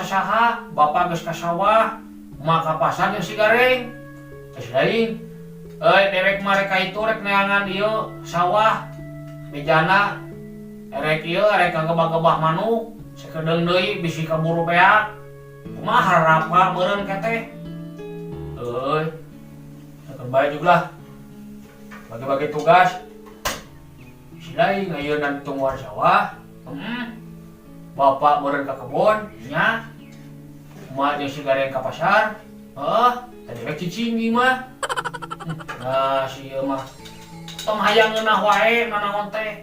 Saha bapak geus ka sawah maka pasar jeung si Gareng geus lain dewek mah rek itu rek neangan ieu sawah bejana rek ieu rek ngagebah-gebah manuk sakedeung deui bisi kaburu beak kumaha harapa meureun kete sakeun bae juga bagi-bagi tugas si lain ayeuna ditungguan sawah bapak meureun ka kebon nya emak jeung si Gareng ka pasar tadi rek cicing ieu mah nah si ieu mah tong hayang ngeunah wae nanaon teh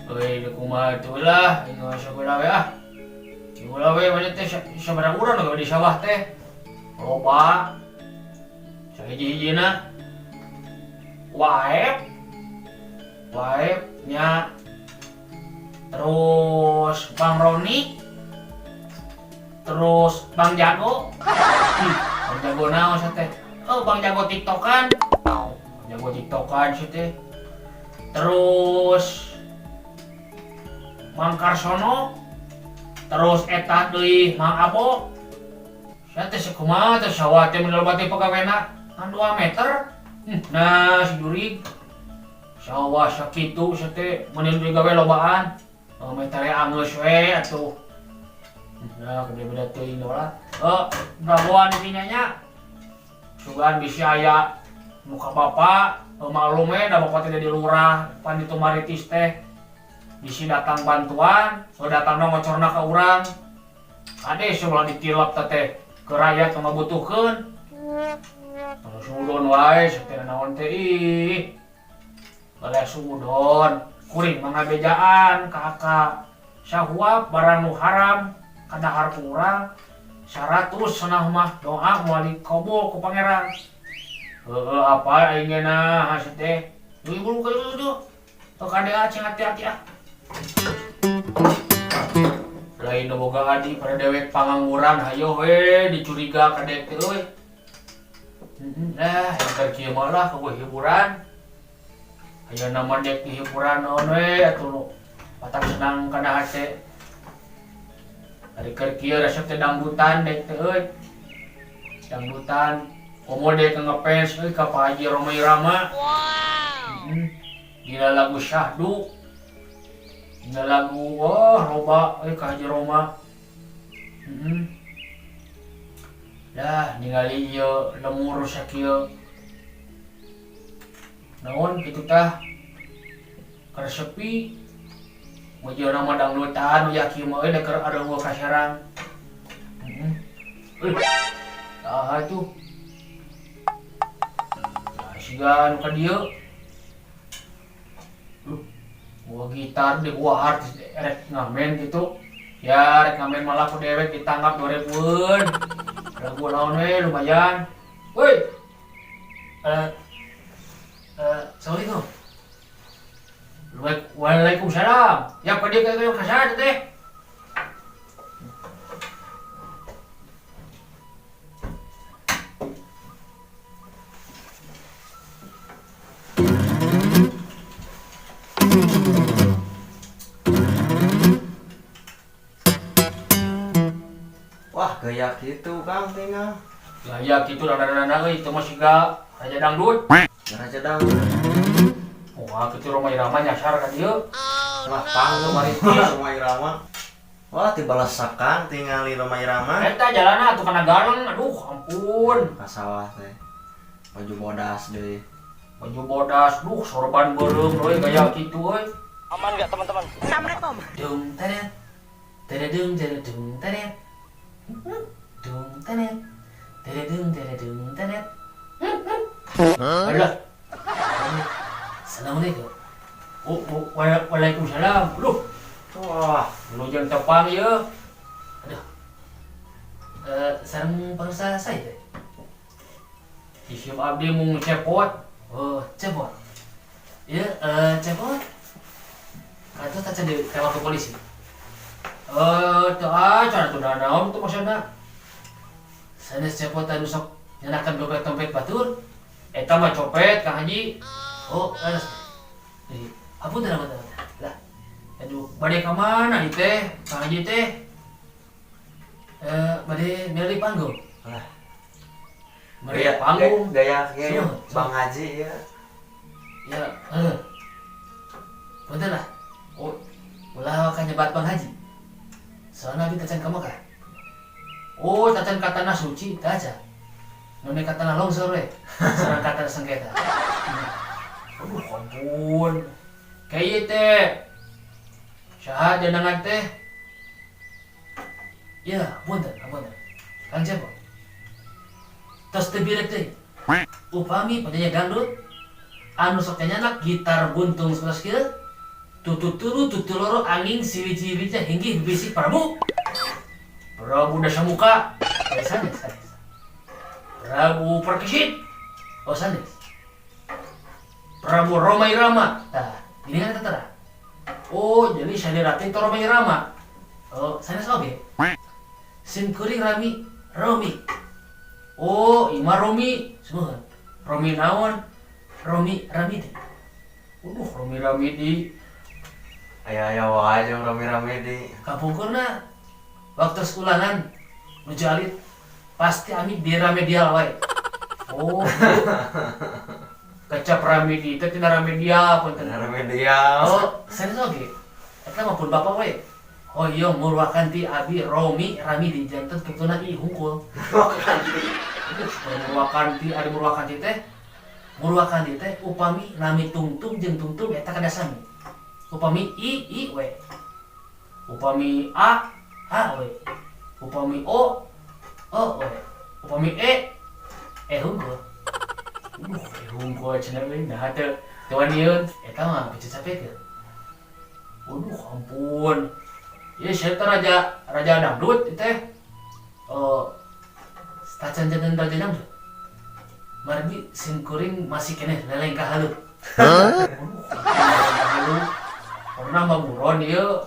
euy kumaha atuh lah inu sageula we sageula we mah teh sabaraha urang di sawah teh loba sahiji-hijina waep nya terus Bang Roni terus Bang Jago Bang Jago naon teh Bang Jago tiktokan Bang Jago tiktokan sih teh terus Mang Karsono terus eta deui Mang Abo saya teh sakumaha teh sawah teh miloba teh pegawena 2 meter nah si Jurig sawah sakitu teh mun digawe lobaan metere angeus we atuh nah beda-beda teuing lah bragoan di nya sugan bisi aya muka bapak maklum da bapak teh di lurah pan ditu maritis teh bisi datang bantuan datang ngocorna ka urang ade sebelah ditilap teh ke rakyat nu ngabutuhkeun terus udon wae sateunan naon teh ih boleh sudon kuring mangabejaan kakak sahuap barang nu haram kadahar kurang 100 cenah mah doa moal dikabul ku pangeran apa aingna hase teh ibu kudu tok kadea cing hati-hati lain nu boga adi pada dewek pangangguran hayo we dicuriga kadek teh euy nah keur kieu mah lah eueuh hiburan aya nama dek hiburan naon we atuh patang senang kana hate ari keur kieu resep teh dangdutan dek teh euy dangdutan komo dek ngefans euy ka Pak Haji Roma Irama dina lagu Syahdu dina lagu loba euy ka Haji Roma dah ningali ieu lemur sakieu naon kitu tah keur sepi mujieuna mah dangdutan nu yakin mah euy keur areung ka sarang atuh siga nu ka dieu gua gitar di gua artis rek ngamen gitu ya rek ngamen malah ku dewek ditanggap 2000-eun lagu naon we lumayan woi Assalamualaikum. Waalaikumsalam. Ya pada kayak kasar teh. Wah, gaya gitu Kang tinggal. Gaya gitu rada-rada euy, itu mah siga raja dangdut. Raja dangdut. Wah, kitu Roma Irama nyasar ka dieu. Lah, pang maritis Roma Irama. Wah, tibalasakan tingali Roma Irama. Eta jalanna atuh kana gareng, aduh ampun. Ka sawah teh. Baju bodas deui. Baju bodas, duh sorban beureum euy gaya kitu euy. Aman enggak teman-teman? Assalamualaikum. Dung teret. Teredung teredung teret. Dung tenet. Teredung tenet. Alah. Assalamualaikum. Waalaikumsalam. Loh, Wah, lu jangan tepang ya. Aduh. Sarang parusa saya teh. Siap abdi mau cepot. Oh, cepot. Ya, cepot. Kata tak jadi kawal ke polisi. Tuh aja tuh naon tuh maksudna. Sana cepot tadi sok nyanakan dompet batur. Eta mah copet Kang Haji. Oh, jadi apa tuh lah. Aduh, bade ka mana ieu teh? Kang Haji teh. Bade milih panggung. lah. Meriah panggung. Gaya Semua. Bang Haji ya. Ya, punten lah. Oh, ulah ka nyebat Bang Haji. Soalnya abi tacan ka Mekah. Oh, tacan ka tanah suci teh aja. Nune ka tanah longsor we. Sareng ka tanah sengketa. Aduh, ampun. Kayak ieu teh. Saha jenengan teh? Ya, punten. Kang Cepot. Tos teu birek teh. Upami penyanyi dangdut anu sok nyanyak gitar buntung sebelah kieu tututuru tutuloro angin siwi-siwi-nya hinggih bibisi Prabu dasa muka sanes Prabu Perkesit sanes Prabu Roma Irama tah gini kan tara jadi sadirati to Roma Irama sanes oge sim kuring Romi Ima Romi semua Romi naon Romi Ramidi. Romi Ramidi. Aya wae jeung rame-rame di Kapungkurna waktu sekolahan nuju alit pasti ami di Ramedial wae. Kecap Ramidi teh tina Ramedial punten. Ramedial. Sanes oge. Eta mah pun bapak wae. Iya murwakan ti abi Romi Ramidi janten ketuna i hungkul. Murwakan ti ari murwakan ti teh murwakan di teh upami nami tungtung jeung tungtung eta kada sami. Upami i we. Upami a we. Upami o we. Upami e hungkul. Hungkul cenah we nah teu waniun eta mah bisa sapekeun. Ampun. Ya saya raja dangdut teh. Tacan janten raja dangdut. Margi sim kuring masih kene leleng ka halu. Pernah maburon ieu